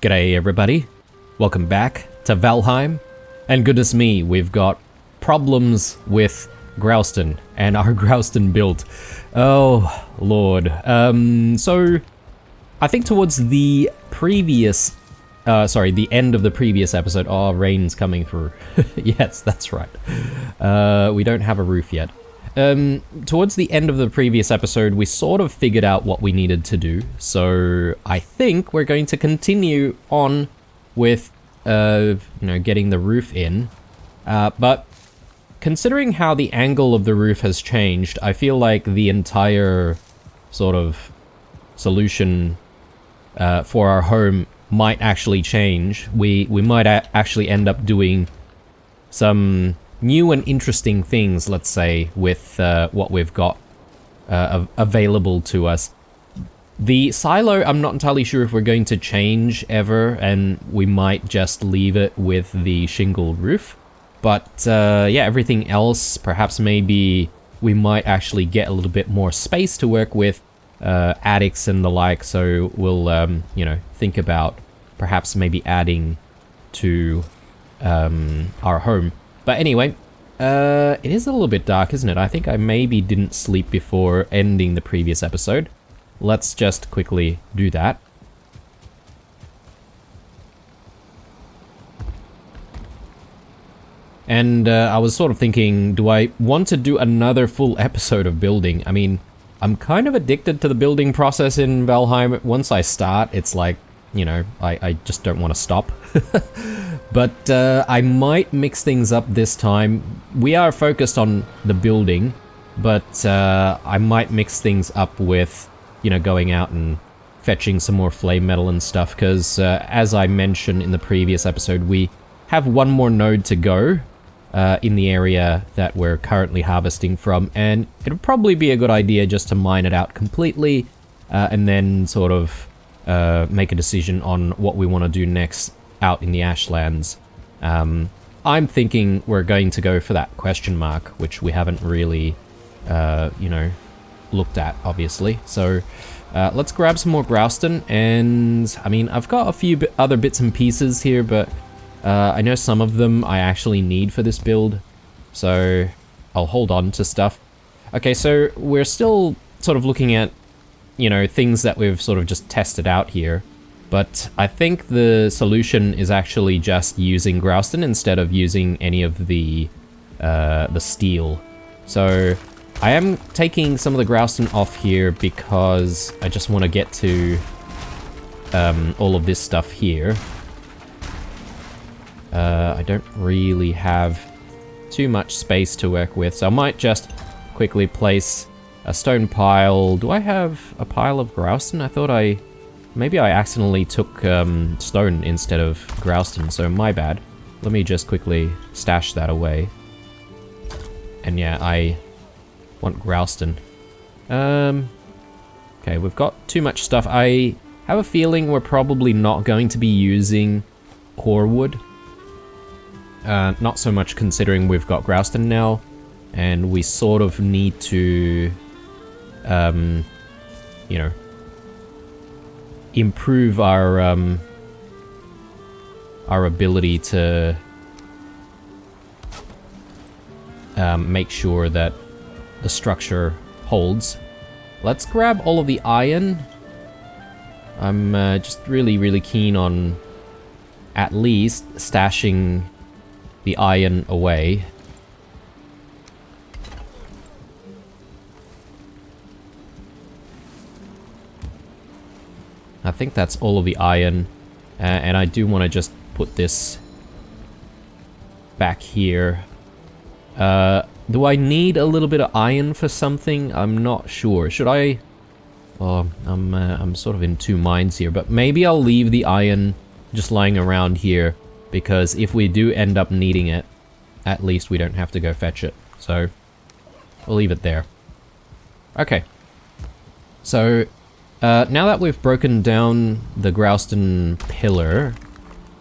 G'day everybody, welcome back to Valheim, and goodness me, we've got problems with Grouston and our Grouston build. Oh lord. So I think towards the previous, the end of the previous episode, oh, rain's coming through. Yes, that's right. We don't have a roof yet. Towards the end of the previous episode, we sort of figured out what we needed to do, so I think we're going to continue on with, getting the roof in, but considering how the angle of the roof has changed, I feel like the entire sort of solution for our home might actually change. We might actually end up doing some new and interesting things, let's say, with what we've got available to us. The silo, I'm not entirely sure if we're going to change ever, and we might just leave it with the shingle roof. But yeah, everything else, perhaps maybe we might actually get a little bit more space to work with, attics and the like, so we'll, think about perhaps maybe adding to our home. But anyway, it is a little bit dark, isn't it? I think I maybe didn't sleep before ending the previous episode. Let's just quickly do that. And I was sort of thinking, do I want to do another full episode of building? I mean, I'm kind of addicted to the building process in Valheim. Once I start, it's like, I just don't want to stop. But I might mix things up this time. We are focused on the building, but I might mix things up with, going out and fetching some more flame metal and stuff, because as I mentioned in the previous episode, we have one more node to go in the area that we're currently harvesting from, and it'll probably be a good idea just to mine it out completely, and then sort of make a decision on what we want to do next out in the Ashlands. I'm thinking we're going to go for that question mark, which we haven't really, looked at, obviously. So let's grab some more Grouston, and I mean, I've got a few other bits and pieces here, but I know some of them I actually need for this build, so I'll hold on to stuff. Okay, so we're still sort of looking at, things that we've sort of just tested out here. But I think the solution is actually just using Grouston instead of using any of the steel. So I am taking some of the Grouston off here because I just want to get to all of this stuff here. I don't really have too much space to work with, so I might just quickly place a stone pile. Do I have a pile of Grouston? I thought maybe I accidentally took stone instead of Grouston, so my bad. Let me just quickly stash that away. And yeah, I want Grouston. Okay, we've got too much stuff. I have a feeling we're probably not going to be using core wood. Not so much considering we've got Grouston now, and we sort of need to, improve our ability to make sure that the structure holds. Let's grab all of the iron. I'm just really keen on at least stashing the iron away. I think that's all of the iron, and I do want to just put this back here. Do I need a little bit of iron for something? I'm not sure. Should I? Oh, I'm sort of in two minds here, but maybe I'll leave the iron just lying around here, because if we do end up needing it, at least we don't have to go fetch it. So we'll leave it there. Okay. So now that we've broken down the Grouston pillar,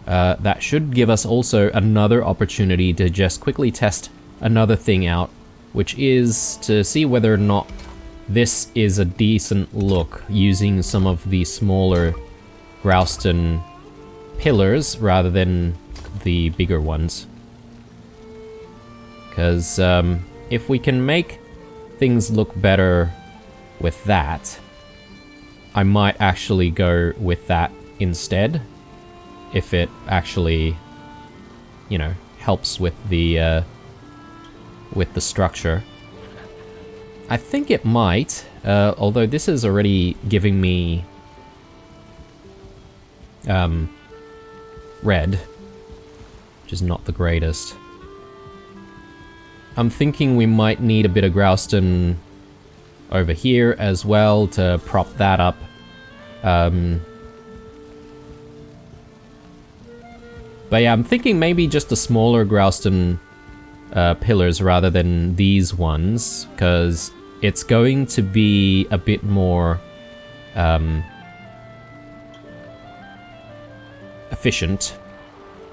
that should give us also another opportunity to just quickly test another thing out, which is to see whether or not this is a decent look using some of the smaller Grouston pillars rather than the bigger ones. Because if we can make things look better with that, I might actually go with that instead. If it actually, you know, helps with the structure. I think it might, although this is already giving me red, which is not the greatest. I'm thinking we might need a bit of Growston over here as well to prop that up. But yeah, I'm thinking maybe just the smaller Growston pillars rather than these ones, because it's going to be a bit more efficient,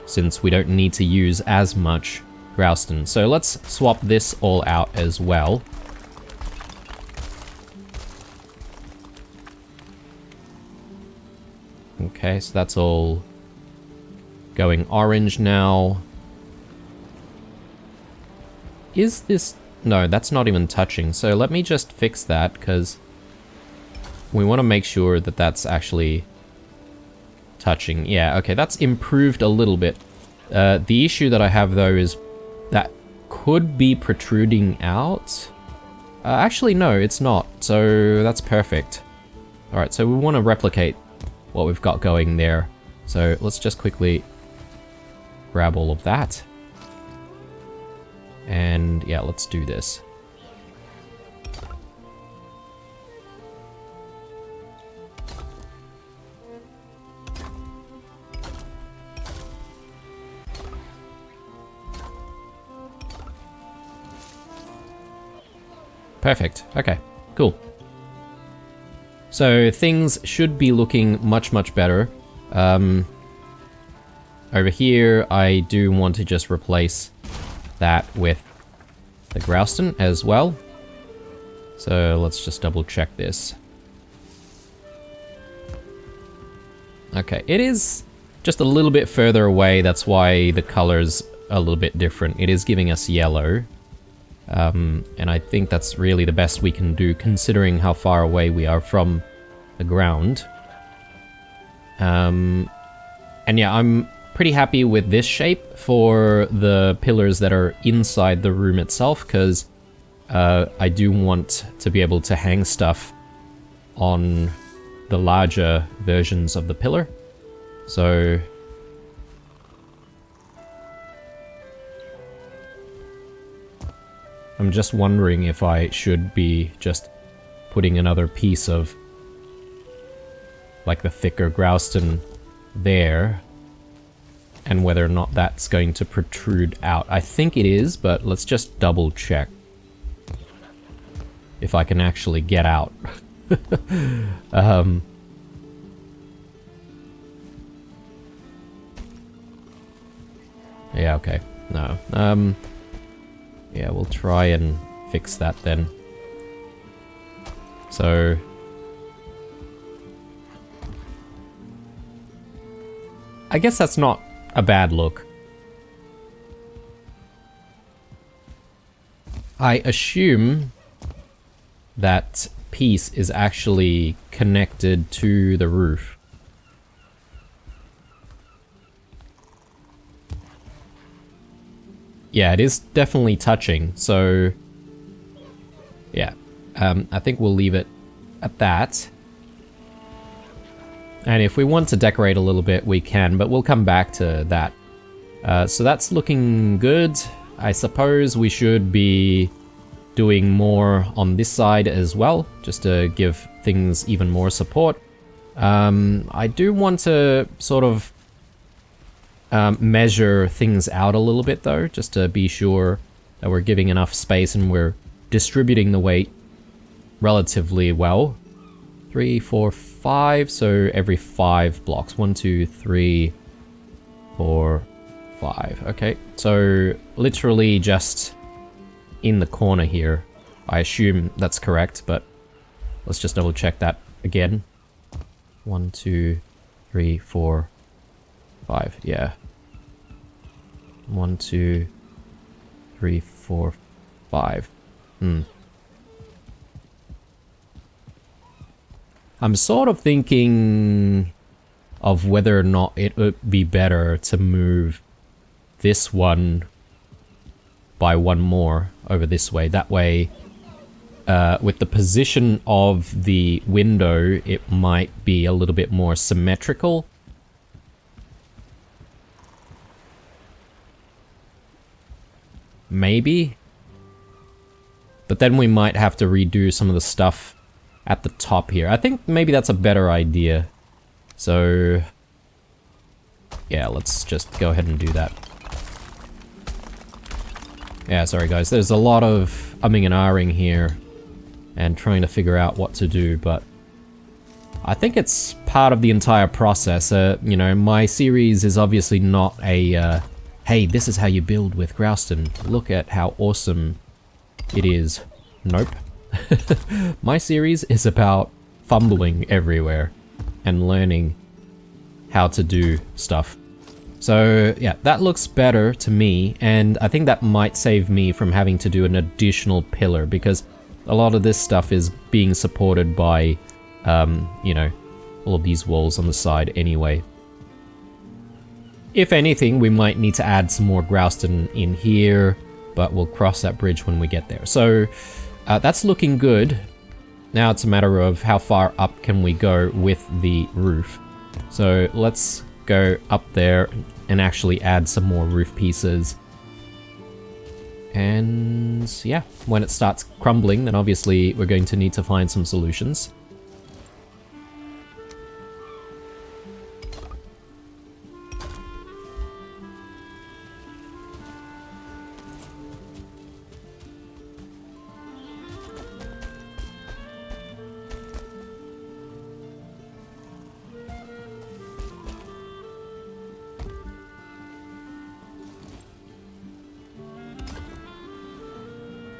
since we don't need to use as much Growston. So let's swap this all out as well. Okay, so that's all going orange now. Is this... No, that's not even touching. So let me just fix that, because we want to make sure that that's actually touching. Yeah, okay, that's improved a little bit. The issue that I have, though, is that could be protruding out. Actually, no, it's not. So that's perfect. Alright, so we want to replicate what we've got going there. So let's just quickly grab all of that. And yeah, let's do this. Perfect. Okay, cool. So things should be looking much, much better. Over here, I do want to just replace that with the Growston as well. So let's just double check this. Okay, it is just a little bit further away, that's why the color's a little bit different. It is giving us yellow. And I think that's really the best we can do, considering how far away we are from the ground. And yeah, I'm pretty happy with this shape for the pillars that are inside the room itself, because I do want to be able to hang stuff on the larger versions of the pillar. So I'm just wondering if I should be just putting another piece of like the thicker Growston there, and whether or not that's going to protrude out. I think it is, but let's just double check if I can actually get out. Yeah, okay. No. Yeah, we'll try and fix that then. So I guess that's not a bad look. I assume that piece is actually connected to the roof. Yeah, it is definitely touching, so yeah, I think we'll leave it at that. And if we want to decorate a little bit, we can, but we'll come back to that. So that's looking good. I suppose we should be doing more on this side as well, just to give things even more support. I do want to sort of measure things out a little bit though, just to be sure that we're giving enough space and we're distributing the weight relatively well. 3, 4, 5, so every 5 blocks. 1, 2, 3, 4, 5. Okay, so literally just in the corner here. I assume that's correct, but let's just double check that again. 1, 2, 3, 4, 5, yeah. 1, 2, 3, 4, 5. I'm sort of thinking of whether or not it would be better to move this one by one more over this way. That way, with the position of the window, it might be a little bit more symmetrical. Maybe. But then we might have to redo some of the stuff at the top here. I think maybe that's a better idea. So, yeah, let's just go ahead and do that. Yeah, sorry guys, there's a lot of umming and ahhing here and trying to figure out what to do, but I think it's part of the entire process. You know, my series is obviously not a, hey, this is how you build with Grouston. Look at how awesome it is. Nope. My series is about fumbling everywhere and learning how to do stuff. So yeah, that looks better to me, and I think that might save me from having to do an additional pillar, because a lot of this stuff is being supported by, you know, all of these walls on the side anyway. If anything, we might need to add some more Grouston in here, but we'll cross that bridge when we get there. So that's looking good. Now it's a matter of how far up can we go with the roof. So let's go up there and actually add some more roof pieces. And yeah, when it starts crumbling, then obviously we're going to need to find some solutions.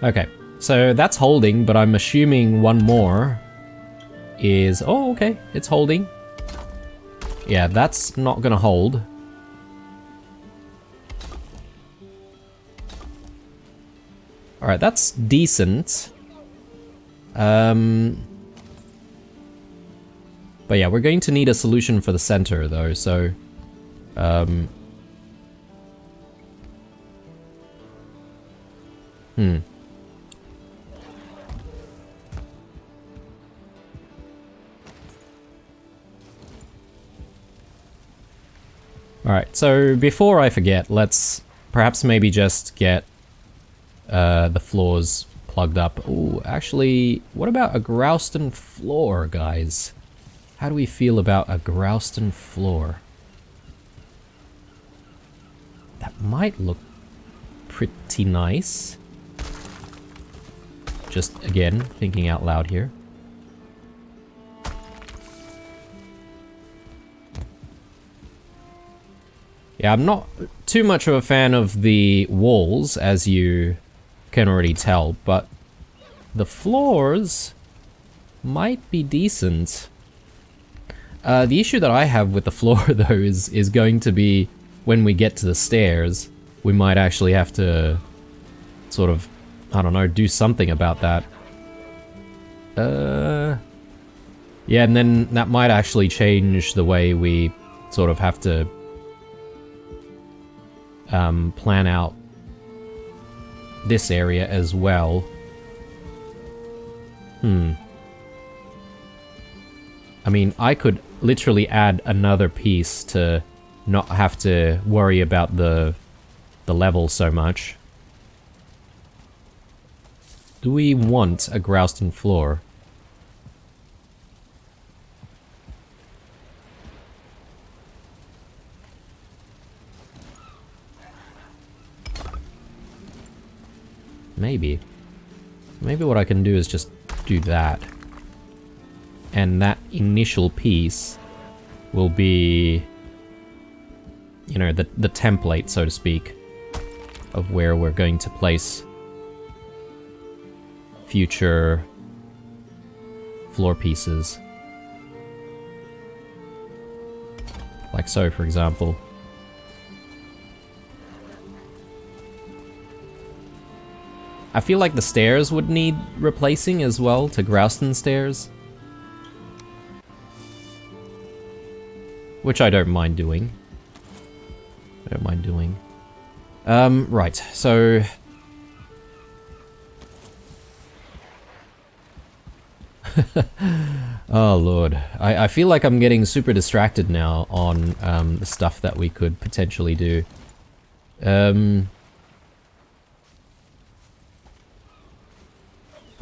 Okay, so that's holding, but I'm assuming one more is... Oh, okay, it's holding. Yeah, that's not gonna hold. Alright, that's decent. But yeah, we're going to need a solution for the center, though, so... Alright, so before I forget, let's perhaps maybe just get the floors plugged up. Ooh, actually, what about a Grouston floor, guys? How do we feel about a Grouston floor? That might look pretty nice. Just, again, thinking out loud here. Yeah, I'm not too much of a fan of the walls, as you can already tell, but the floors might be decent. The issue that I have with the floor, though, is going to be when we get to the stairs, we might actually have to sort of, I don't know, do something about that. Yeah, and then that might actually change the way we sort of have to plan out this area as well. I mean, I could literally add another piece to not have to worry about the level so much. Do we want a Grouston floor? Maybe. Maybe what I can do is just do that. And that initial piece will be, you know, the template, so to speak, of where we're going to place future floor pieces. Like so, for example. I feel like the stairs would need replacing as well to Grouston stairs. Which I don't mind doing. Right, so... Oh lord. I feel like I'm getting super distracted now on the stuff that we could potentially do. I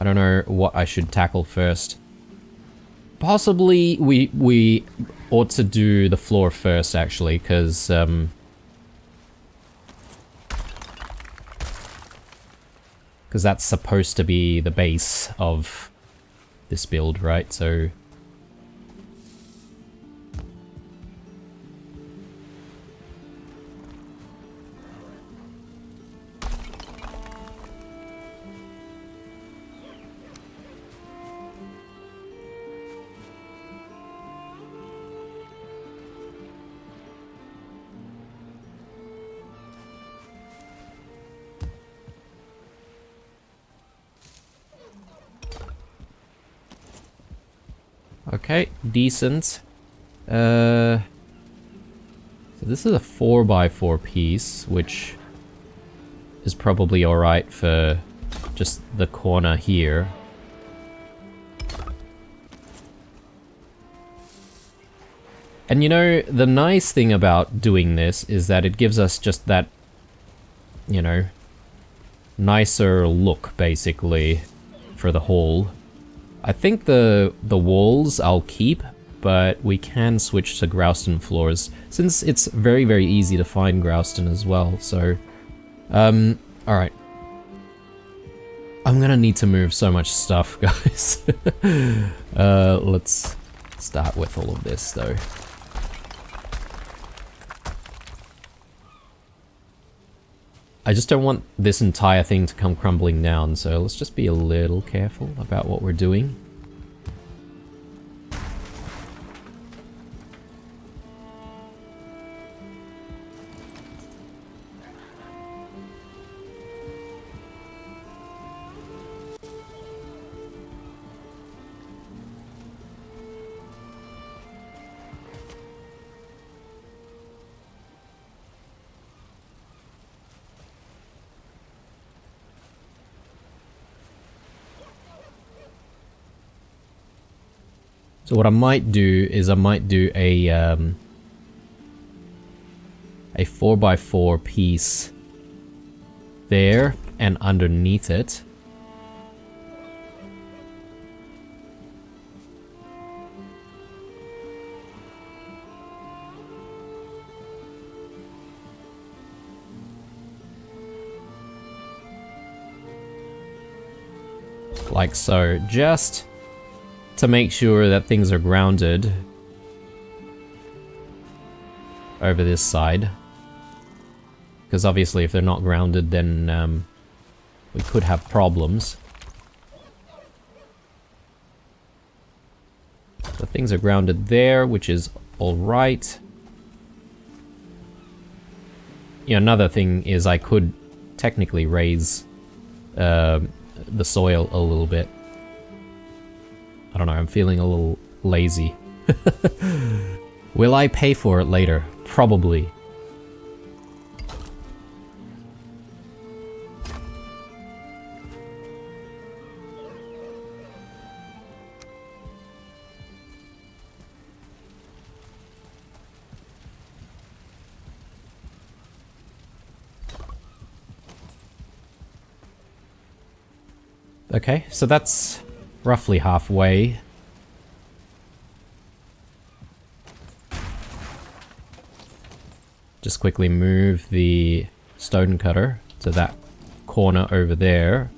don't know what I should tackle first. Possibly we ought to do the floor first, actually, because that's supposed to be the base of this build, right? So okay, decent. So this is a 4x4 piece, which is probably alright for just the corner here. And you know, the nice thing about doing this is that it gives us just that, you know, nicer look, basically, for the hall. I think the walls I'll keep, but we can switch to Grouston floors, since it's very, very easy to find Grouston as well, so... alright. I'm gonna need to move so much stuff, guys. Let's start with all of this, though. I just don't want this entire thing to come crumbling down, so let's just be a little careful about what we're doing. So what I might do is I might do a 4x4 piece there and underneath it. Like so, just to make sure that things are grounded over this side. Because obviously if they're not grounded, then we could have problems. So things are grounded there, which is alright. Yeah, another thing is I could technically raise the soil a little bit. I don't know, I'm feeling a little lazy. Will I pay for it later? Probably. Okay, so that's roughly halfway. Just quickly move the stone cutter to that corner over there.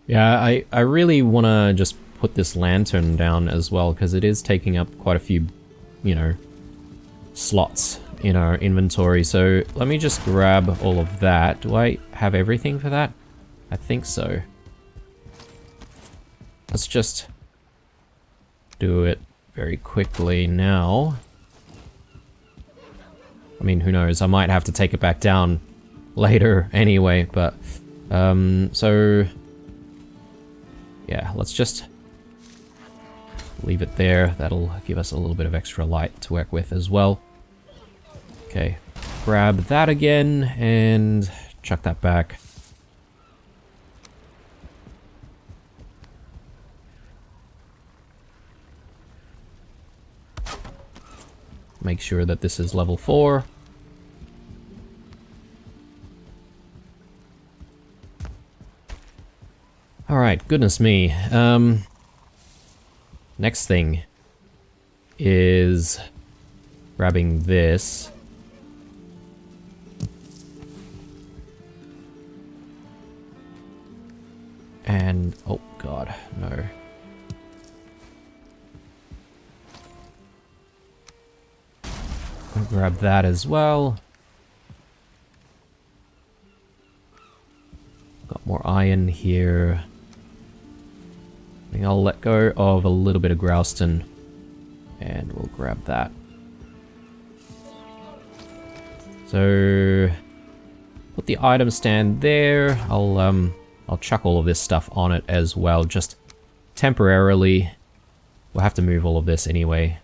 Yeah, I really want to just put this lantern down as well, because it is taking up quite a few you know, slots in our inventory. So let me just grab all of that. Do I have everything for that? I think so. Let's just do it very quickly now. I mean, who knows? I might have to take it back down later anyway, but so yeah, let's just leave it there. That'll give us a little bit of extra light to work with as well. Okay, grab that again and chuck that back. Make sure that this is level 4. Alright, goodness me. Next thing is grabbing this. And, oh god, no. I'll grab that as well. Got more iron here. I think I'll let go of a little bit of Grouston and we'll grab that. So put the item stand there. I'll chuck all of this stuff on it as well, just temporarily. We'll have to move all of this anyway.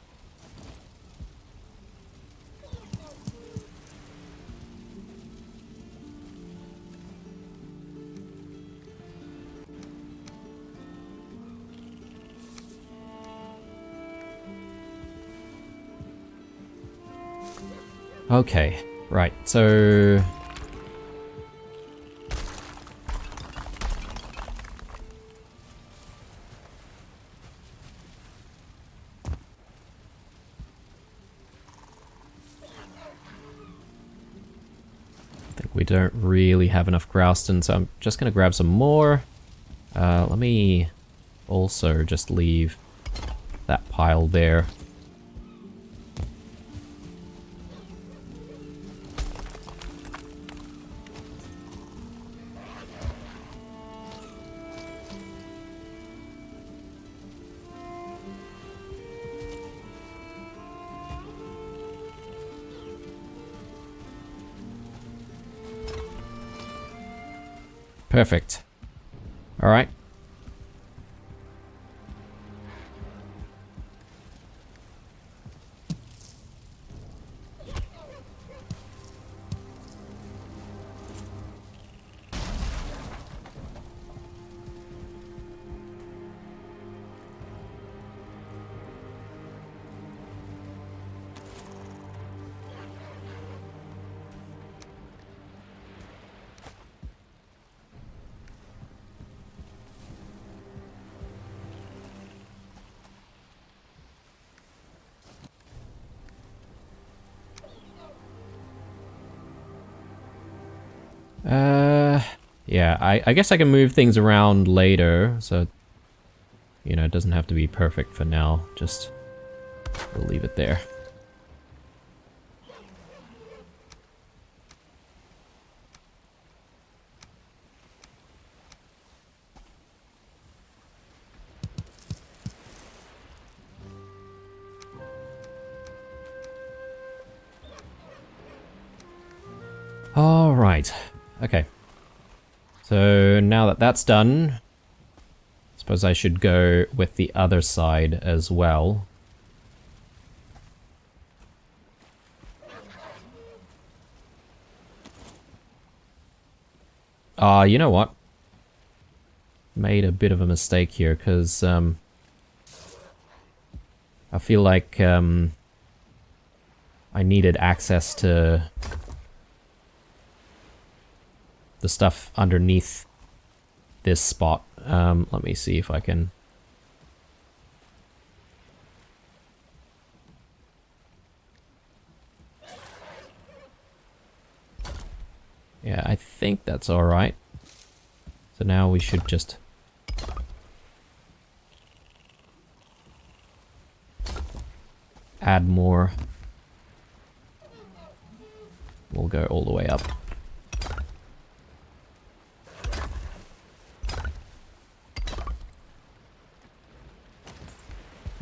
Okay, right, so I think we don't really have enough Grouston, so I'm just going to grab some more. Let me also just leave that pile there. Perfect. All right. Yeah, I guess I can move things around later, so, you know, it doesn't have to be perfect for now. Just, we'll leave it there. All right. Okay. So now that that's done, I suppose I should go with the other side as well. You know what? Made a bit of a mistake here, because I feel like I needed access to the stuff underneath this spot. Let me see if I can... Yeah, I think that's alright. So now we should just... add more. We'll go all the way up.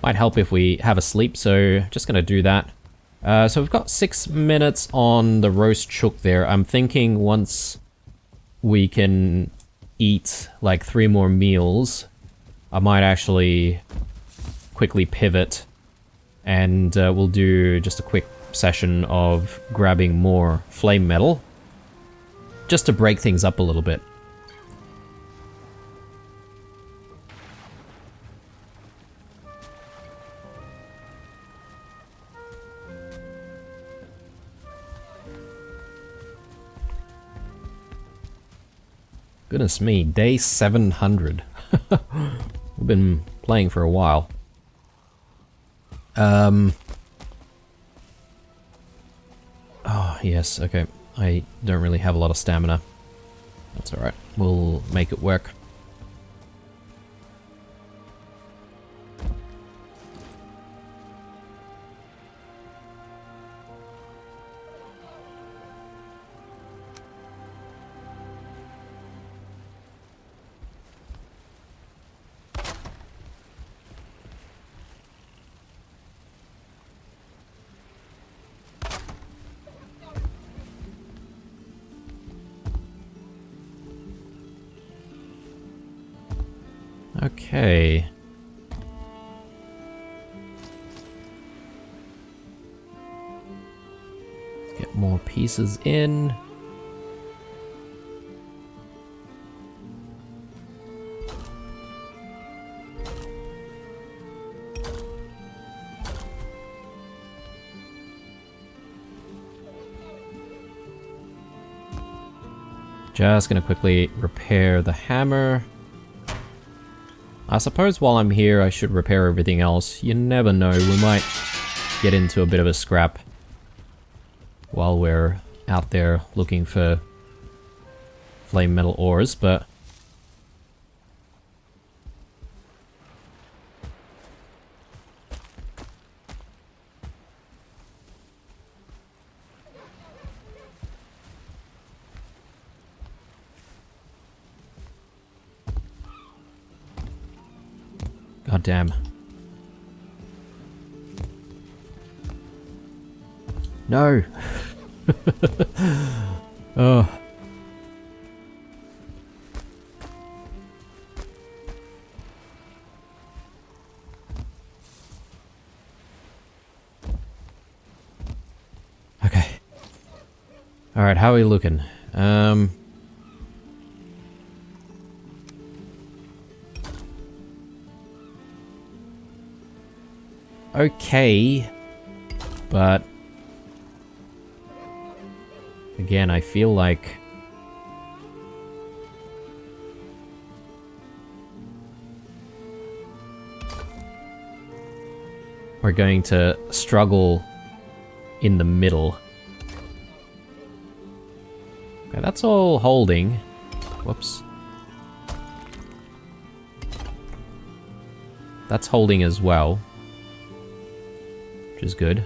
Might help if we have a sleep, so just gonna do that. So we've got 6 minutes on the roast chook there. I'm thinking once we can eat like 3 more meals, I might actually quickly pivot and we'll do just a quick session of grabbing more flame metal just to break things up a little bit. Goodness me, day 700. We've been playing for a while. Oh, yes, okay. I don't really have a lot of stamina. That's alright. We'll make it work. Okay. Let's get more pieces in. Just gonna quickly repair the hammer. I suppose while I'm here I should repair everything else. You never know, we might get into a bit of a scrap while we're out there looking for flame metal ores, but... God damn. No! Oh. Okay. Alright, how are we looking? Okay, but again, I feel like we're going to struggle in the middle. Okay, that's all holding. Whoops. That's holding as well, which is good.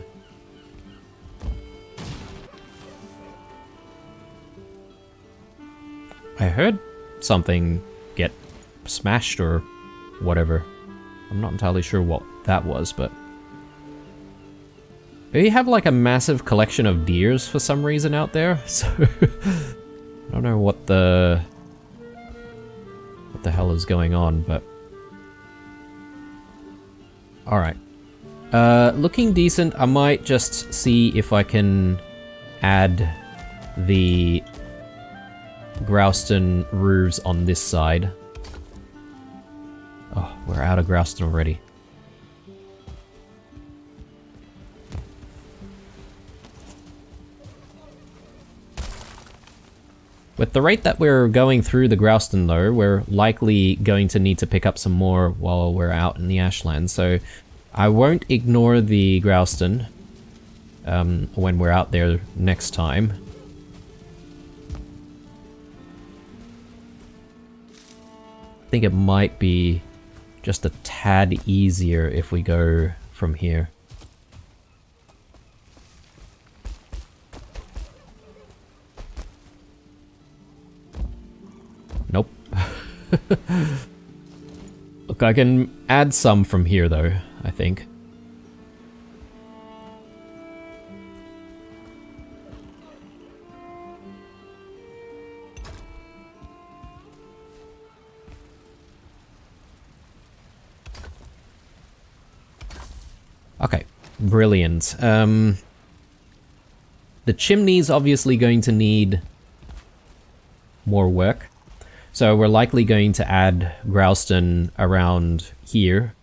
I heard something get smashed or whatever. I'm not entirely sure what that was, but... They have like a massive collection of deers for some reason out there, so... I don't know what the hell is going on, but... Alright. Looking decent. I might just see if I can add the Grouston roofs on this side. Oh, we're out of Grouston already. With the rate that we're going through the Grouston though, we're likely going to need to pick up some more while we're out in the Ashlands, so I won't ignore the Grouston when we're out there next time. I think it might be just a tad easier if we go from here. Nope. Look, I can add some from here though, I think. Okay, brilliant. The chimney's obviously going to need more work. So we're likely going to add grouston around here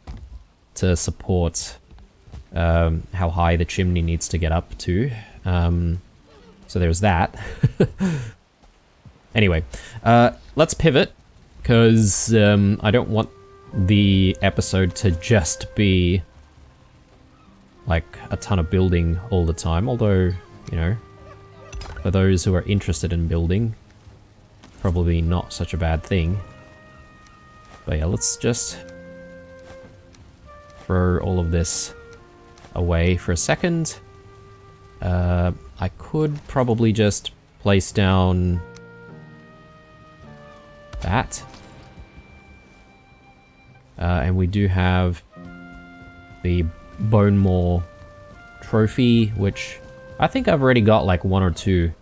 to support how high the chimney needs to get up to. So there's that. Anyway, let's pivot, because I don't want the episode to just be like a ton of building all the time, although, you know, for those who are interested in building, probably not such a bad thing. But yeah, let's just throw all of this away for a second. I could probably just place down that. And we do have the Bone Maw trophy, which I think I've already got like 1 or 2.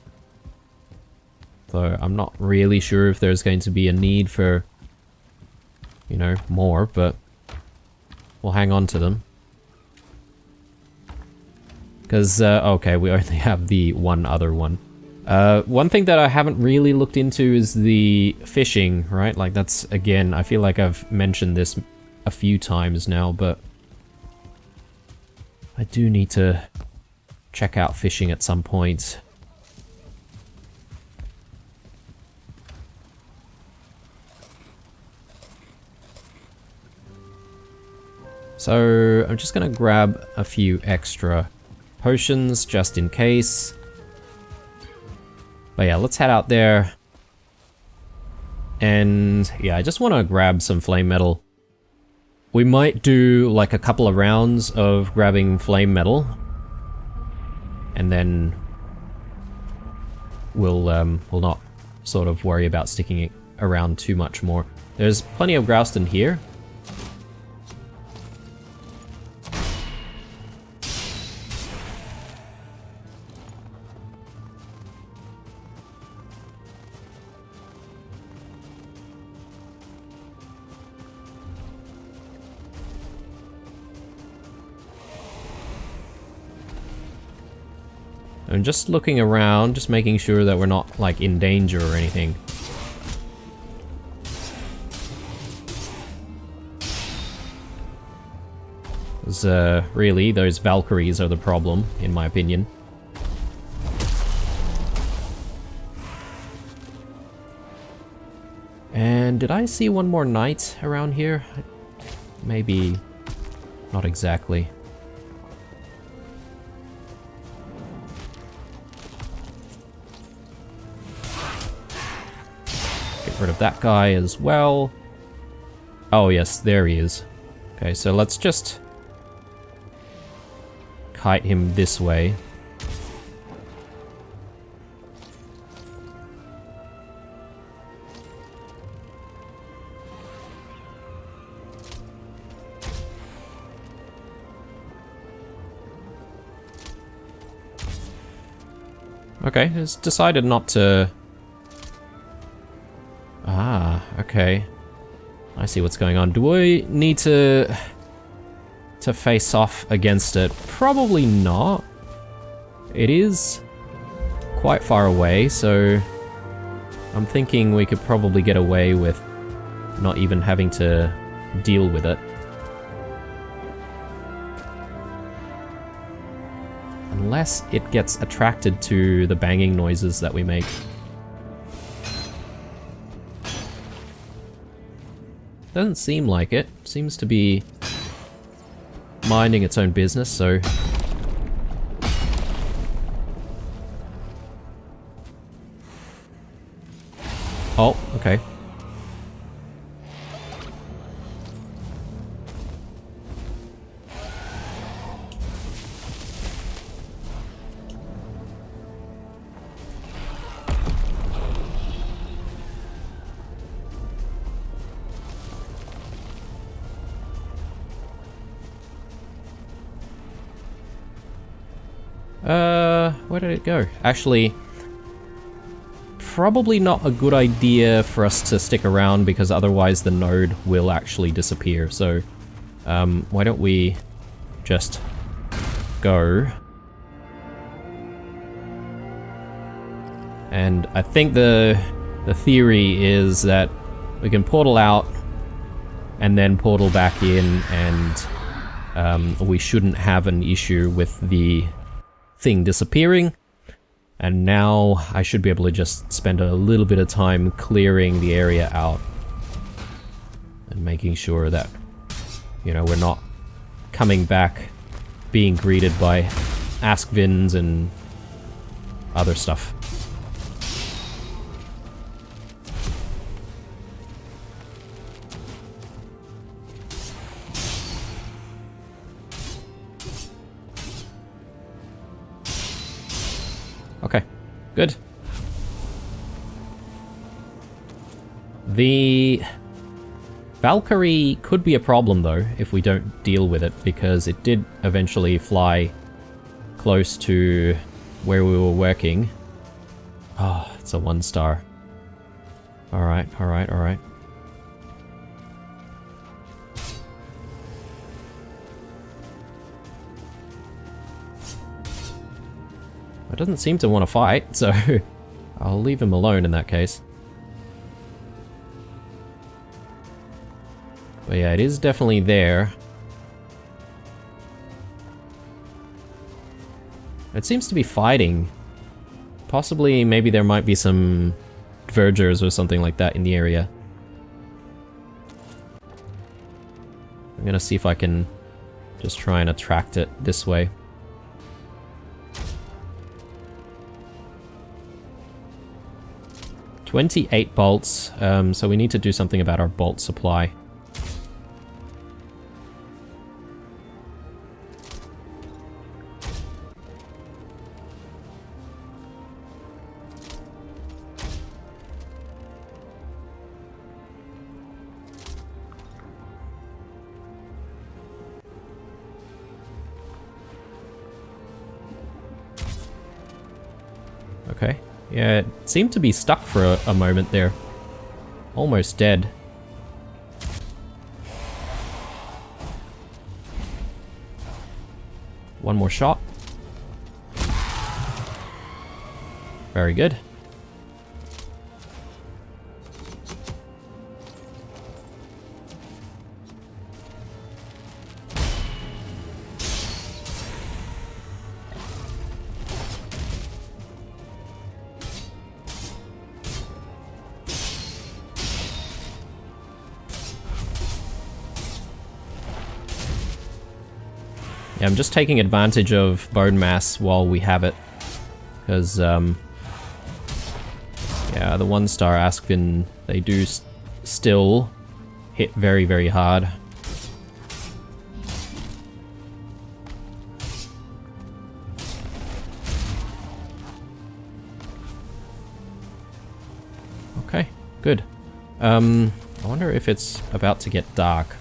So I'm not really sure if there's going to be a need for, you know, more, but we'll hang on to them. Because, okay, we only have the one other one. One thing that I haven't really looked into is the fishing, right? Like that's, again, I feel like I've mentioned this a few times now, but I do need to check out fishing at some point. So I'm just gonna grab a few extra potions just in case. But yeah, let's head out there. And yeah, I just want to grab some flame metal. We might do like a couple of rounds of grabbing flame metal, and then we'll not sort of worry about sticking it around too much more. There's plenty of grouston here. I'm just looking around, just making sure that we're not, like, in danger or anything. Because, really, those Valkyries are the problem, in my opinion. And did I see one more knight around here? Maybe not exactly. Rid of that guy as well. Oh yes, there he is. Okay, so let's just kite him this way. Okay, it's decided not to... Ah, okay. I see what's going on. Do I need to face off against it? Probably not. It is quite far away, so I'm thinking we could probably get away with not even having to deal with it. Unless it gets attracted to the banging noises that we make. Doesn't seem like it. Seems to be minding its own business, so... Oh, okay. Where did it go? Actually, probably not a good idea for us to stick around because otherwise the node will actually disappear. So, why don't we just go? And I think the theory is that we can portal out and then portal back in, and we shouldn't have an issue with the thing disappearing. And now I should be able to just spend a little bit of time clearing the area out and making sure that, you know, we're not coming back being greeted by Askvins and other stuff. Okay, good. The Valkyrie could be a problem though if we don't deal with it, because it did eventually fly close to where we were working. Oh, it's a 1-star. Alright, alright, alright. It doesn't seem to want to fight, so I'll leave him alone in that case. But yeah, it is definitely there. It seems to be fighting. Possibly, maybe there might be some vergers or something like that in the area. I'm gonna see if I can just try and attract it this way. $28 bolts, so we need to do something about our bolt supply. Okay. Yeah, it seemed to be stuck for a moment there. Almost dead. One more shot. Very good. Yeah, I'm just taking advantage of bone mass while we have it, because, yeah, the 1-star Askvin, they do still hit very, very hard. Okay, good. I wonder if it's about to get dark.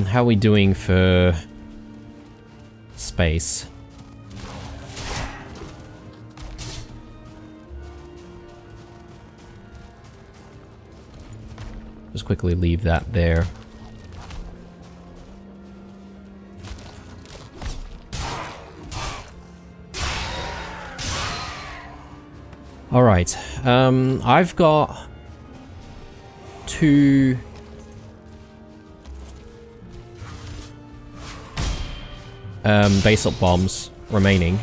How are we doing for space? Just quickly leave that there. Alright, I've got 2 basalt bombs remaining.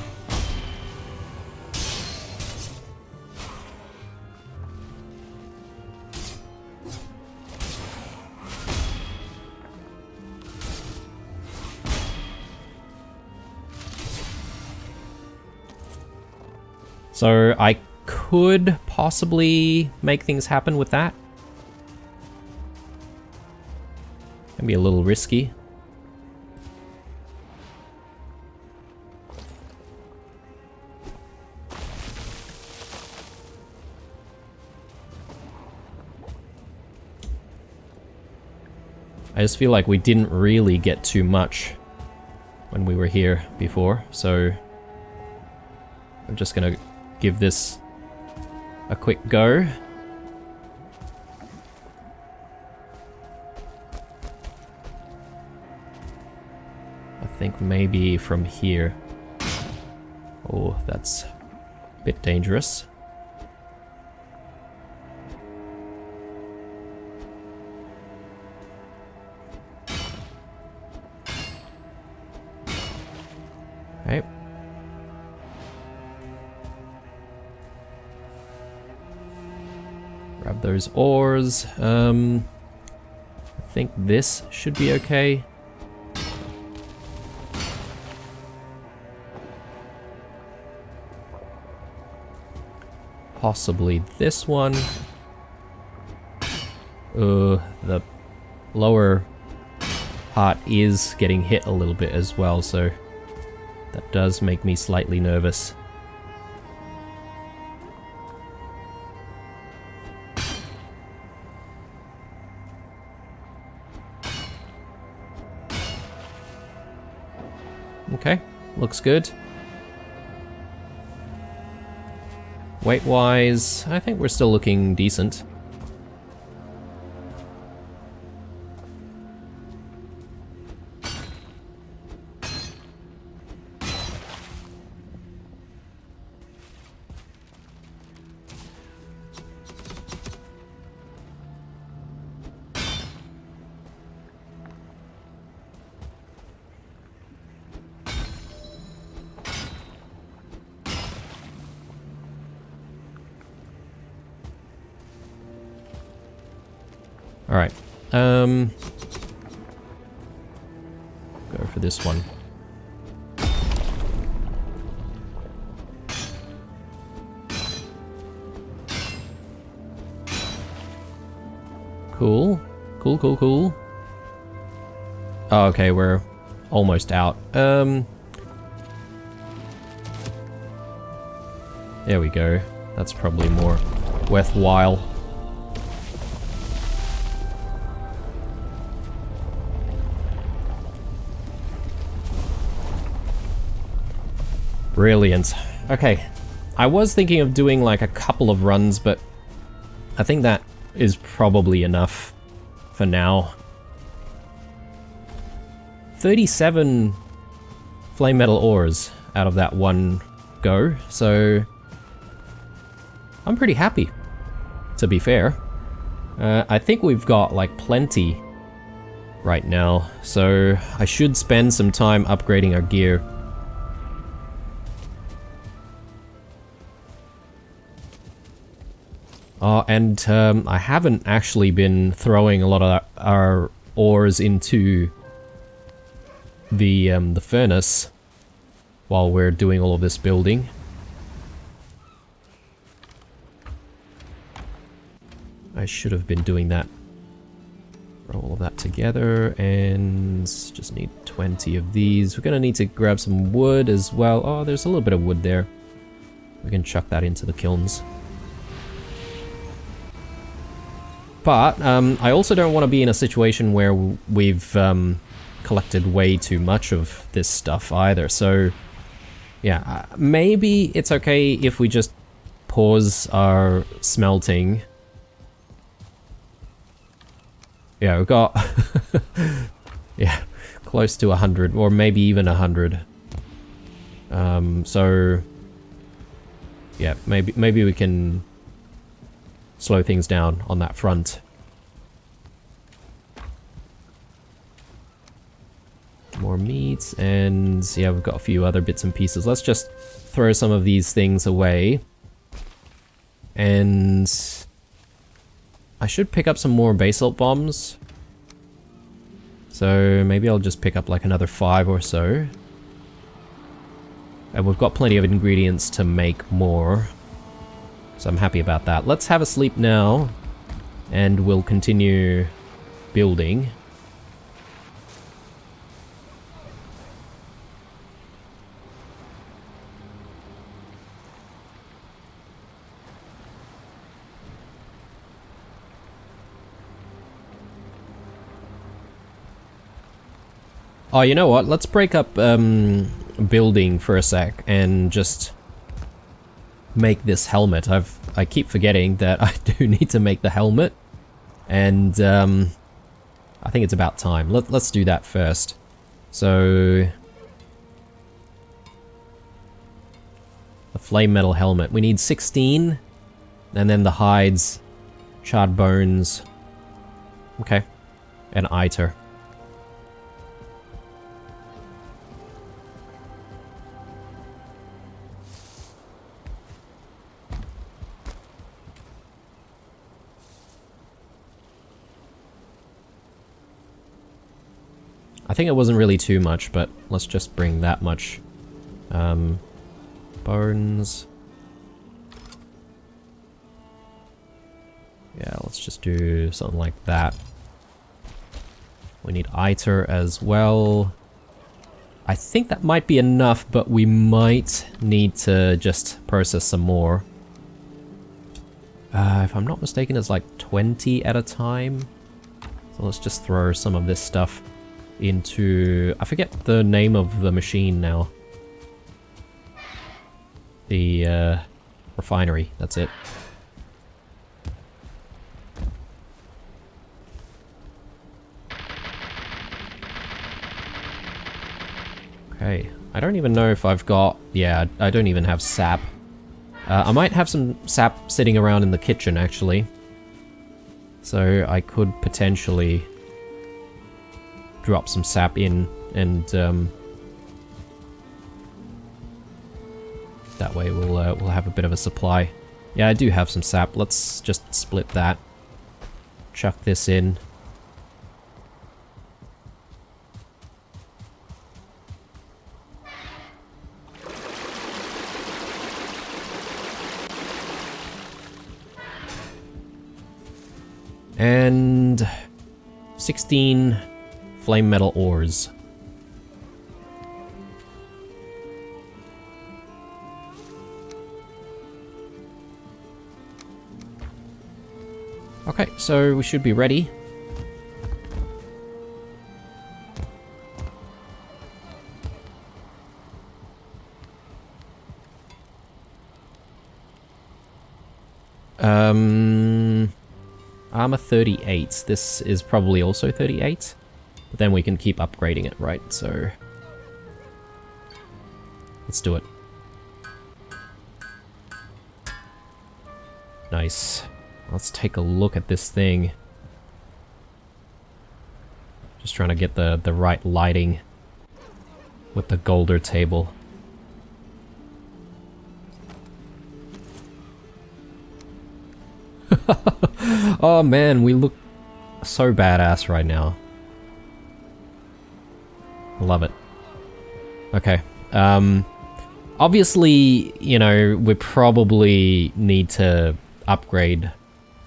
So I could possibly make things happen with that. Can be a little risky. I just feel like we didn't really get too much when we were here before, so I'm just gonna give this a quick go. I think maybe from here. Oh, that's a bit dangerous. Okay. Grab those ores. I think this should be okay. Possibly this one. The lower part is getting hit a little bit as well, so that does make me slightly nervous. Okay, looks good. Weight-wise, I think we're still looking decent. Alright, go for this one. Cool. Cool. Oh, okay, we're almost out. There we go. That's probably more worthwhile. Brilliant. Okay, I was thinking of doing like a couple of runs, but I think that is probably enough for now. 37 flame metal ores out of that one go, so I'm pretty happy, to be fair. I think we've got like plenty right now, so I should spend some time upgrading our gear. Oh, and I haven't actually been throwing a lot of our ores into the furnace while we're doing all of this building. I should have been doing that. Throw all of that together, and just need 20 of these. We're gonna need to grab some wood as well. Oh, there's a little bit of wood there. We can chuck that into the kilns. But I also don't want to be in a situation where we've collected way too much of this stuff either. So yeah, maybe it's okay if we just pause our smelting. Yeah, we've got yeah, close to 100, or maybe even 100. So yeah, maybe we can slow things down on that front. More meat, and yeah, we've got a few other bits and pieces. Let's just throw some of these things away. And I should pick up some more basalt bombs. So maybe I'll just pick up like another 5 or so. And we've got plenty of ingredients to make more. So I'm happy about that. Let's have a sleep now, and we'll continue building. Oh, you know what? Let's break up building for a sec and just make this helmet. I keep forgetting that I do need to make the helmet, and I think it's about time. Let's do that first. So the flame metal helmet. We need 16, and then the hides, charred bones. Okay, and iter. I think it wasn't really too much, but let's just bring that much. Bones. Yeah, let's just do something like that. We need iter as well. I think that might be enough, but we might need to just process some more. If I'm not mistaken, it's like 20 at a time. So let's just throw some of this stuff into... I forget the name of the machine now. The refinery, that's it. Okay, I don't even know if I've got... Yeah, I don't even have sap. I might have some sap sitting around in the kitchen, actually. So I could potentially drop some sap in, and that way we'll have a bit of a supply. Yeah, I do have some sap. Let's just split that. Chuck this in. And 16 flame metal ores. Okay, so we should be ready. Armor 38. This is probably also 38. But then we can keep upgrading it, right? So let's do it. Nice. Let's take a look at this thing. Just trying to get the right lighting with the golder table. Oh man, we look so badass right now. Love it. Okay. Obviously, you know, we probably need to upgrade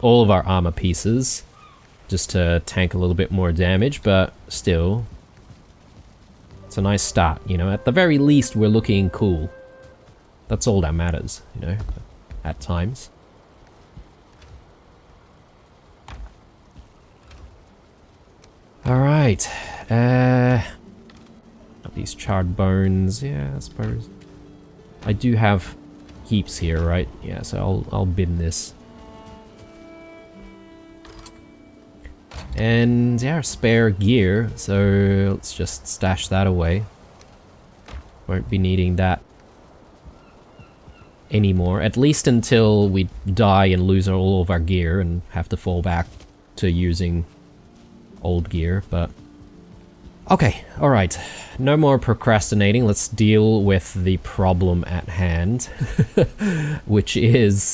all of our armor pieces just to tank a little bit more damage, but still, it's a nice start, you know. At the very least, we're looking cool. That's all that matters, you know, at times. Alright, got these charred bones, yeah, I suppose. I do have heaps here, right? Yeah, so I'll bin this. And yeah, spare gear, so let's just stash that away. Won't be needing that anymore, at least until we die and lose all of our gear and have to fall back to using old gear, but... Okay, alright. No more procrastinating, let's deal with the problem at hand. Which is,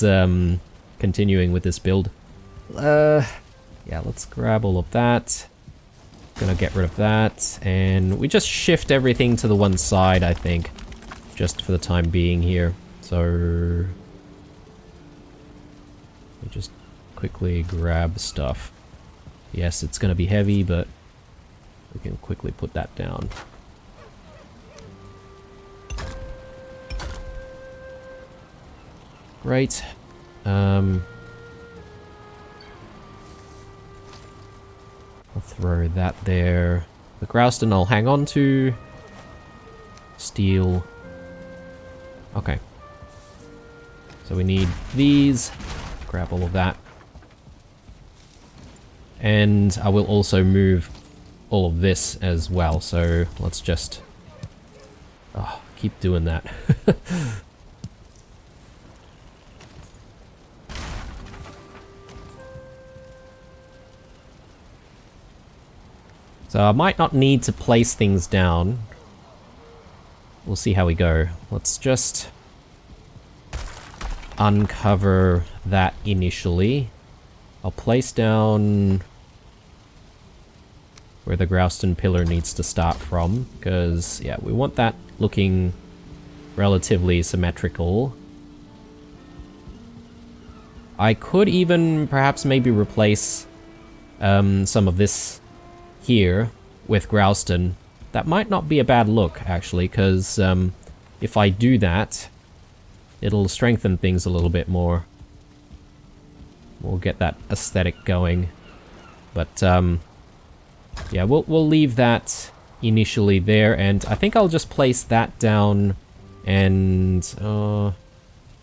continuing with this build. Yeah, let's grab all of that. Gonna get rid of that, and we just shift everything to the one side, I think. Just for the time being here. So... we just quickly grab stuff. Yes, it's gonna be heavy, but we can quickly put that down. Great. I'll throw that there. The Grouston I'll hang on to. Steel. Okay. So we need these. Grab all of that. And I will also move all of this as well. So let's just... Oh, keep doing that. So I might not need to place things down. We'll see how we go. Let's just uncover that initially. I'll place down where the Grouston pillar needs to start from, because, yeah, we want that looking relatively symmetrical. I could even perhaps maybe replace some of this here with Grouston. That might not be a bad look, actually, because if I do that, it'll strengthen things a little bit more. We'll get that aesthetic going. But, yeah, we'll leave that initially there, and I think I'll just place that down, and,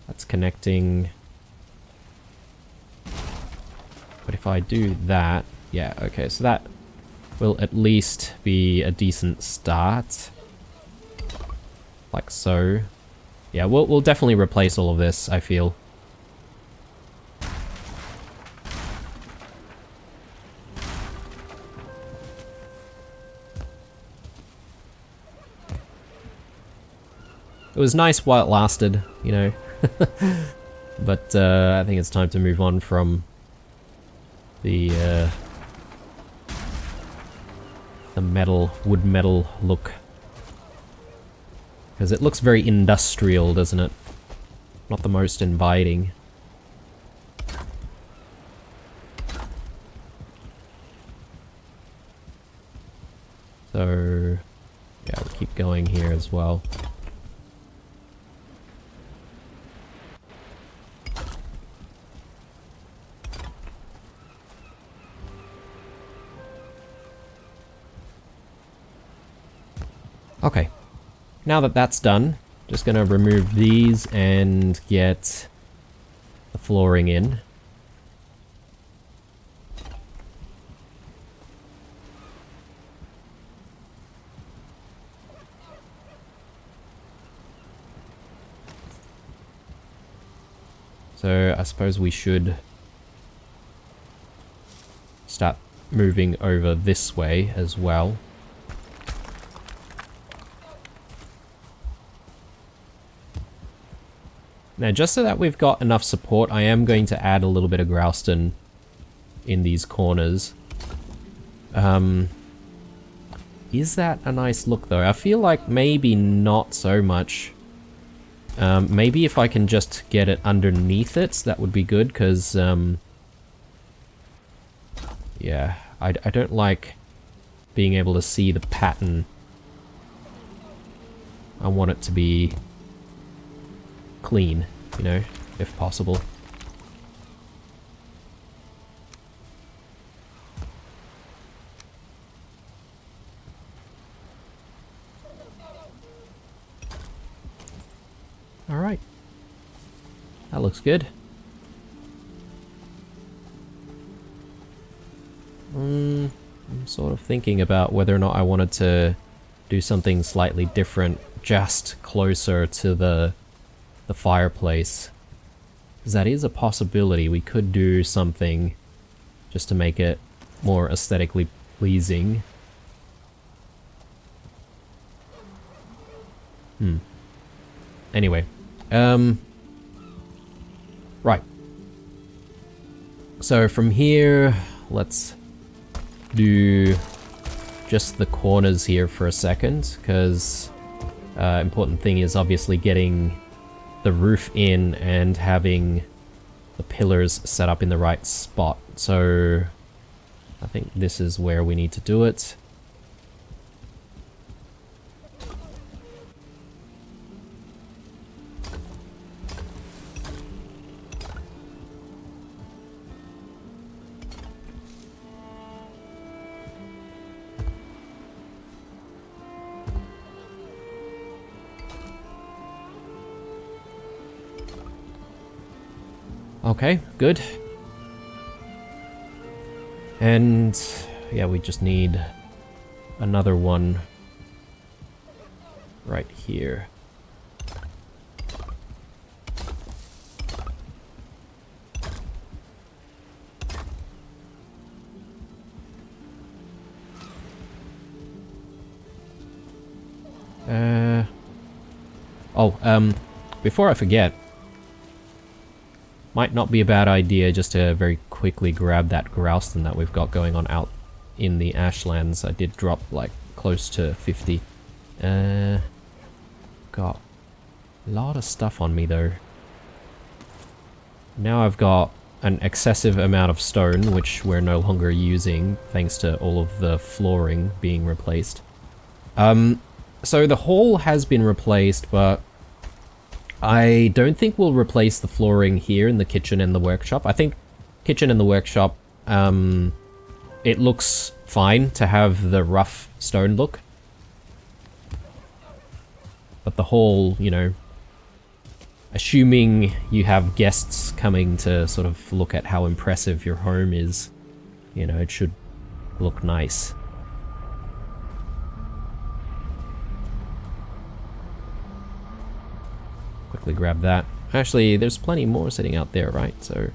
that's connecting. But if I do that, yeah, okay, so that will at least be a decent start. Like so. Yeah, we'll definitely replace all of this, I feel. It was nice while it lasted, you know. But I think it's time to move on from the wood metal look. Because it looks very industrial, doesn't it? Not the most inviting. So, yeah, we'll keep going here as well. Okay, now that that's done, just gonna remove these and get the flooring in. So I suppose we should start moving over this way as well. Now, just so that we've got enough support, I am going to add a little bit of Grouston in these corners. Is that a nice look, though? I feel like maybe not so much. Maybe if I can just get it underneath it, that would be good, because, yeah, I don't like being able to see the pattern. I want it to be clean, you know, if possible. Alright. That looks good. I'm sort of thinking about whether or not I wanted to do something slightly different, just closer to the fireplace. Because that is a possibility. We could do something just to make it more aesthetically pleasing. Anyway. Right. So from here, let's do just the corners here for a second, because important thing is obviously getting the roof in and having the pillars set up in the right spot. So I think this is where we need to do it. Okay, good. And yeah, we just need another one right here. Before I forget, might not be a bad idea just to very quickly grab that Grouston that we've got going on out in the Ashlands. I did drop like close to 50. Got a lot of stuff on me though. Now I've got an excessive amount of stone, which we're no longer using thanks to all of the flooring being replaced. So the hall has been replaced, but I don't think we'll replace the flooring here in the kitchen and the workshop. I think kitchen and the workshop, it looks fine to have the rough stone look. But the hall, you know, assuming you have guests coming to sort of look at how impressive your home is, you know, it should look nice. Quickly grab that. Actually, there's plenty more sitting out there, right? So,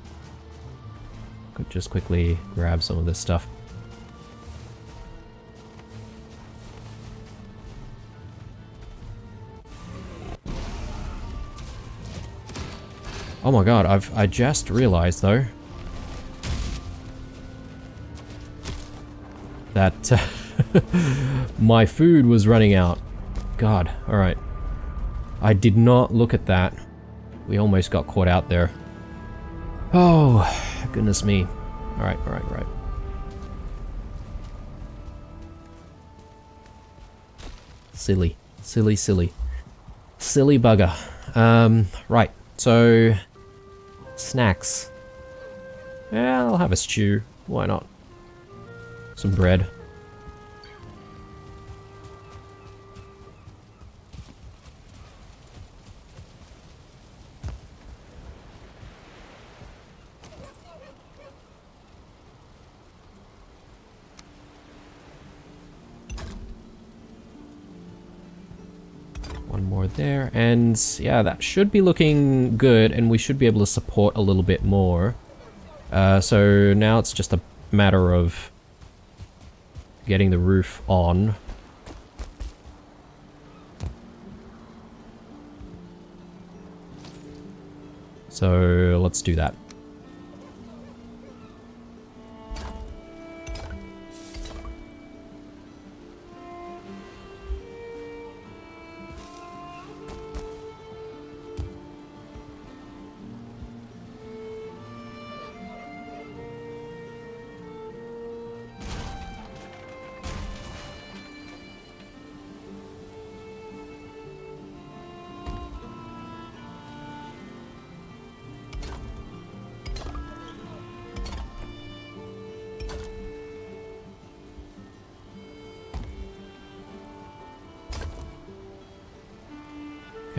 could just quickly grab some of this stuff. Oh my god, I just realized though that my food was running out. God, alright. I did not look at that. We almost got caught out there. Oh, goodness me. Alright. Silly bugger. Right, so snacks. Yeah, I'll have a stew. Why not? Some bread. One more there, and yeah, that should be looking good, and we should be able to support a little bit more. So now it's just a matter of getting the roof on. So let's do that.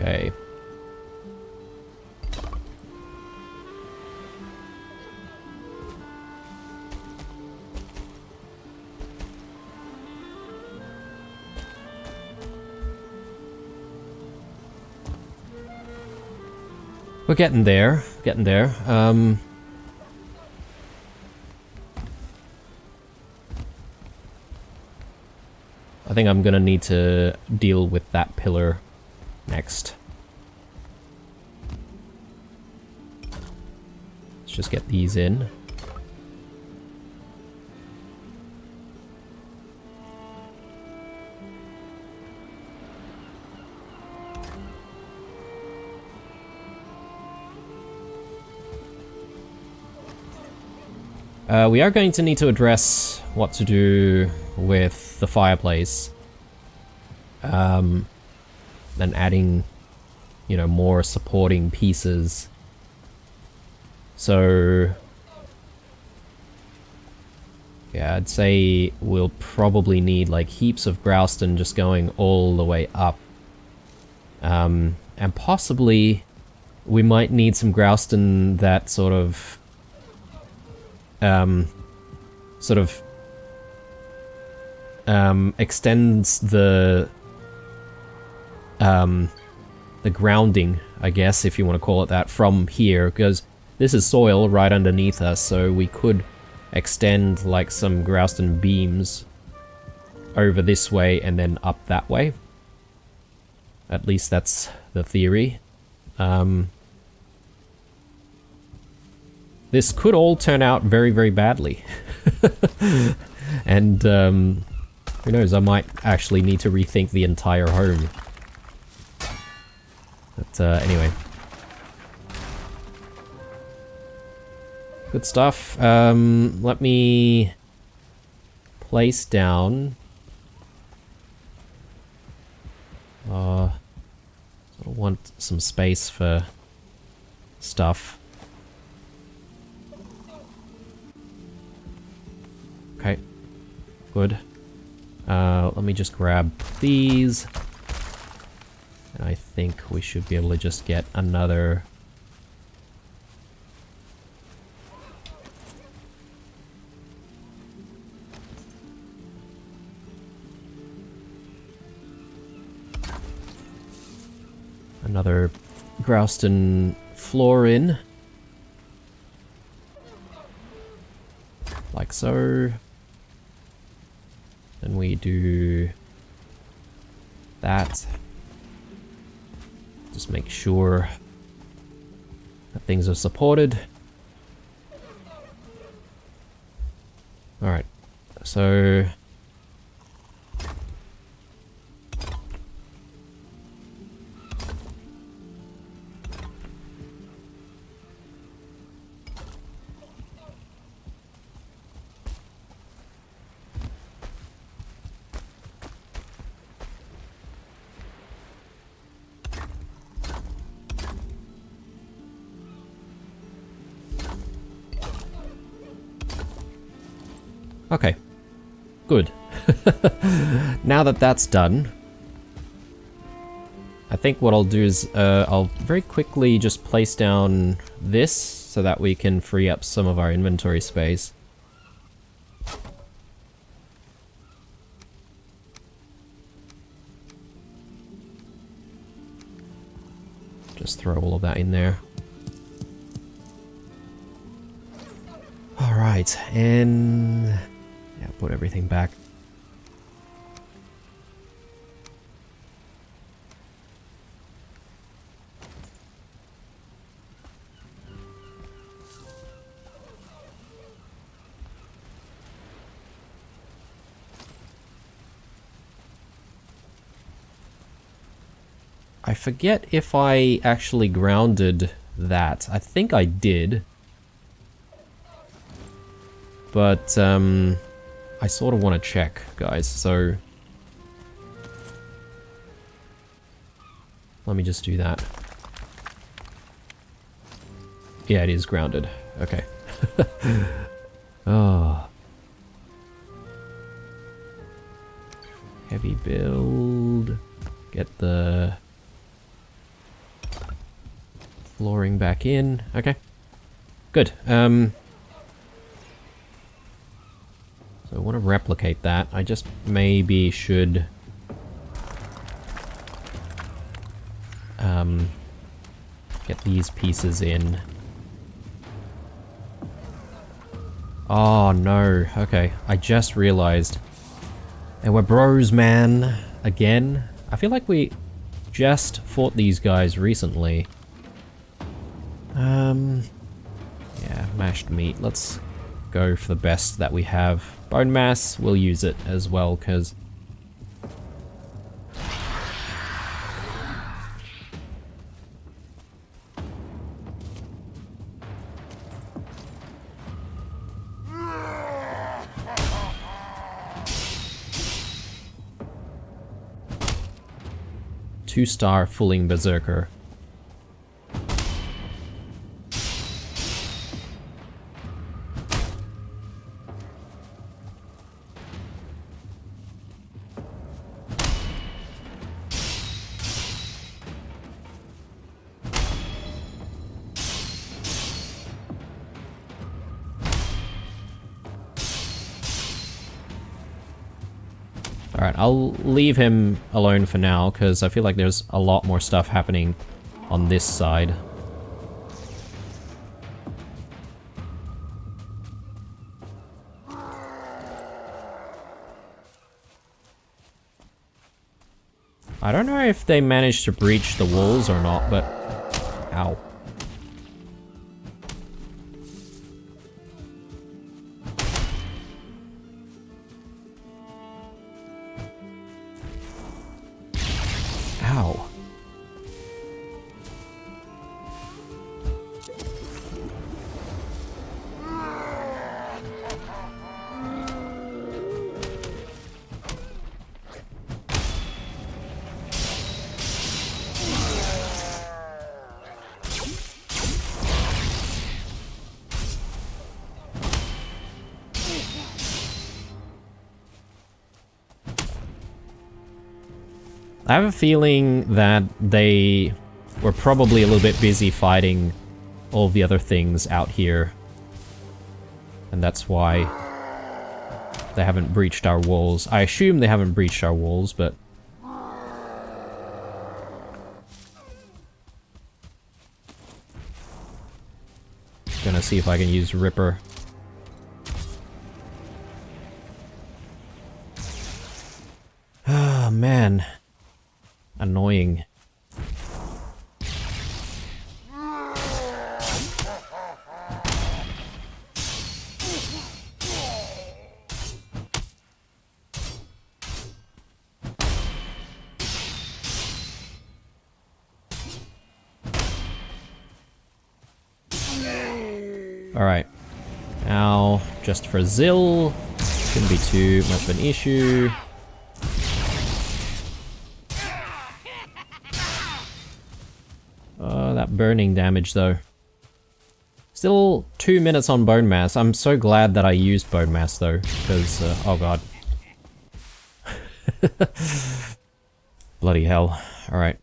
Okay. We're getting there, I think I'm gonna need to deal with that pillar next. Let's just get these in. We are going to need to address what to do with the fireplace. And adding, you know, more supporting pieces. So yeah, I'd say we'll probably need like heaps of Grouston just going all the way up. And possibly we might need some Grouston that sort of extends the grounding, I guess, if you want to call it that, from here, because this is soil right underneath us, so we could extend like some Grouston beams over this way and then up that way. At least that's the theory. This could all turn out very, very badly. And who knows, I might actually need to rethink the entire home. But anyway. Good stuff. Let me place down... I want some space for stuff. Okay, good. Let me just grab these. And I think we should be able to just get another... another Grouston floor in. Like so. Then we do that. Just make sure that things are supported. Alright, so... Okay, good. Now that that's done, I think what I'll do is I'll very quickly just place down this so that we can free up some of our inventory space. Just throw all of that in there. Alright, and... yeah, put everything back. I forget if I actually grounded that. I think I did. But, I sort of want to check, guys, so... let me just do that. Yeah, it is grounded. Okay. Oh. Heavy build. Get the... flooring back in. Okay. Good. So I want to replicate that. I just maybe should... get these pieces in. Oh no, okay. I just realized. There were bros, man. Again. I feel like we just fought these guys recently. Yeah, mashed meat. Let's go for the best that we have. Bone mass, we'll use it as well, because... two-star Fulling Berserker. Alright, I'll leave him alone for now, because I feel like there's a lot more stuff happening on this side. I don't know if they managed to breach the walls or not, but... Ow. Ow. I have a feeling that they were probably a little bit busy fighting all the other things out here. And that's why they haven't breached our walls. I assume they haven't breached our walls, but... Gonna see if I can use Ripper. Ah, man. Annoying. Alright. Now, just for Zill, shouldn't be too much of an issue. That burning damage though. Still 2 minutes on bone mass. I'm so glad that I used bone mass though, because, oh god. Bloody hell. Alright.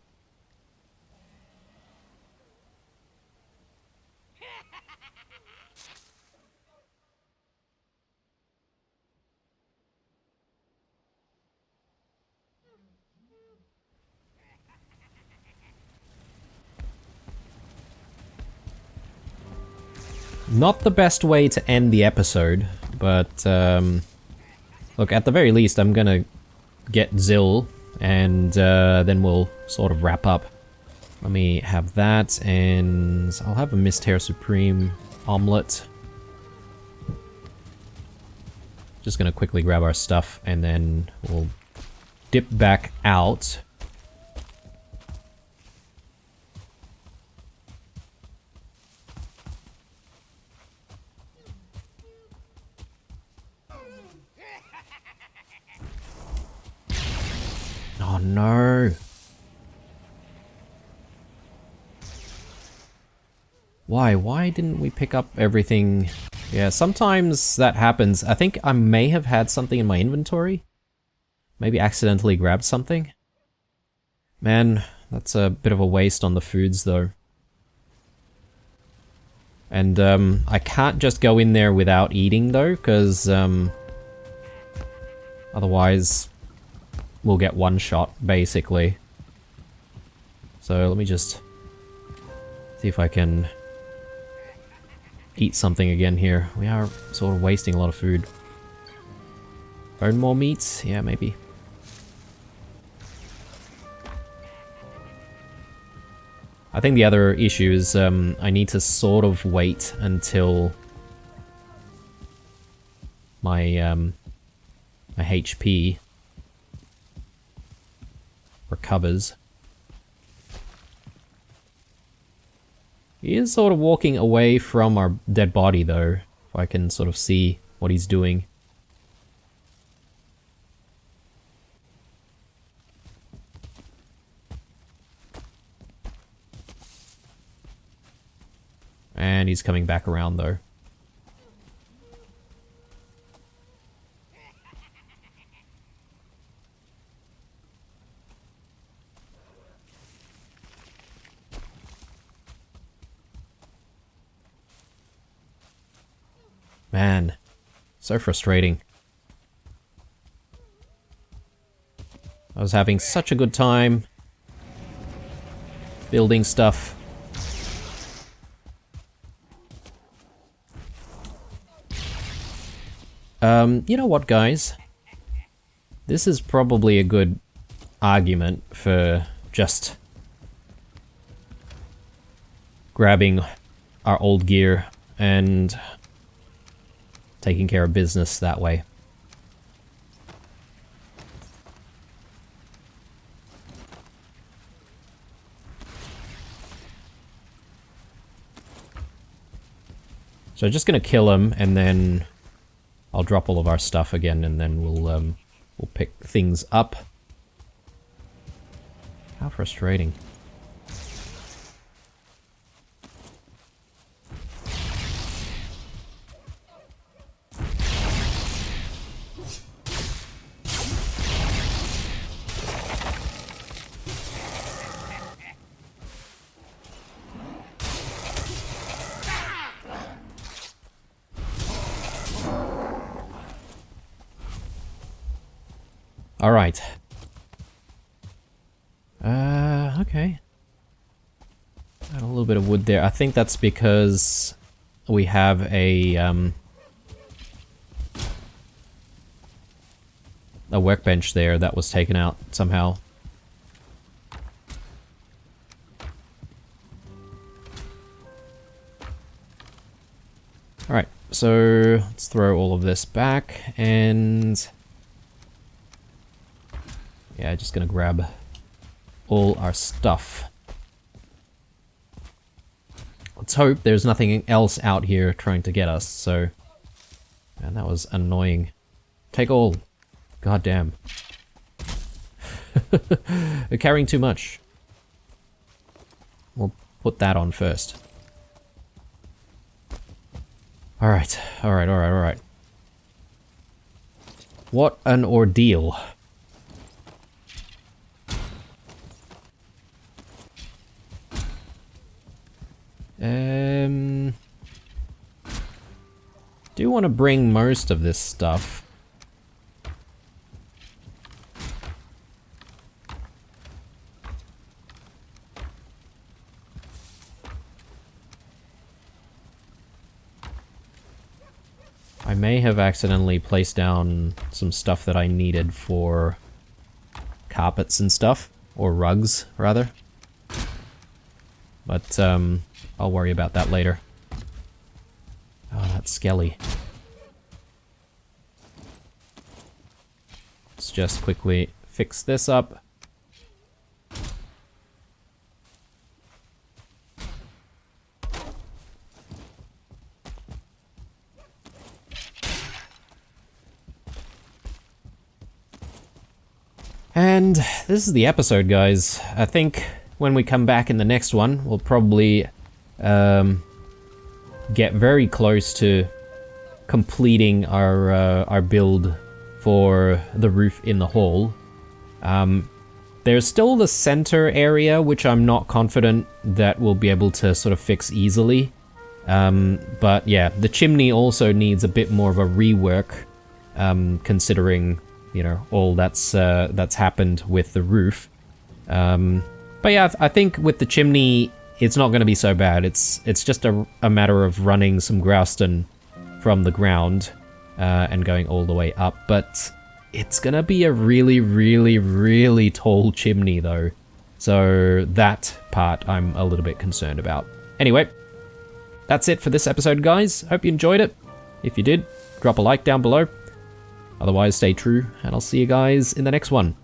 Not the best way to end the episode, but look, at the very least I'm gonna get Zill, and then we'll sort of wrap up. Let me have that, and I'll have a Misthair Supreme omelet. Just gonna quickly grab our stuff, and then we'll dip back out. Oh no! Why? Why didn't we pick up everything? Yeah, sometimes that happens. I think I may have had something in my inventory. Maybe accidentally grabbed something. Man, that's a bit of a waste on the foods though. And I can't just go in there without eating though, because otherwise we'll get one shot basically. So let me just see if I can eat something again here. We are sort of wasting a lot of food. Burn more meats? Yeah, maybe. I think the other issue is I need to sort of wait until my my HP recovers. He is sort of walking away from our dead body though, if I can sort of see what he's doing. And he's coming back around though. Man, so frustrating. I was having such a good time building stuff. You know what, guys? This is probably a good argument for just grabbing our old gear and taking care of business that way. So just gonna kill him, and then I'll drop all of our stuff again, and then we'll pick things up. How frustrating. All right. Okay. Got a little bit of wood there. I think that's because we have a workbench there that was taken out somehow. All right. So let's throw all of this back, and yeah, just gonna grab all our stuff. Let's hope there's nothing else out here trying to get us, so... Man, that was annoying. Take all. God damn. They're carrying too much. We'll put that on first. Alright, alright. What an ordeal. Do want to bring most of this stuff. I may have accidentally placed down some stuff that I needed for carpets and stuff, or rugs, rather. But, I'll worry about that later. Oh, that's skelly. Let's just quickly fix this up. And this is the episode, guys. I think when we come back in the next one, we'll probably get very close to completing our build for the roof in the hall. There's still the center area, which I'm not confident that we'll be able to sort of fix easily. But yeah, the chimney also needs a bit more of a rework, considering, you know, all that's happened with the roof. But yeah, I think with the chimney, it's not going to be so bad. It's just a matter of running some grouston from the ground and going all the way up. But it's going to be a really, really, really tall chimney, though. So that part I'm a little bit concerned about. Anyway, that's it for this episode, guys. Hope you enjoyed it. If you did, drop a like down below. Otherwise, stay true, and I'll see you guys in the next one.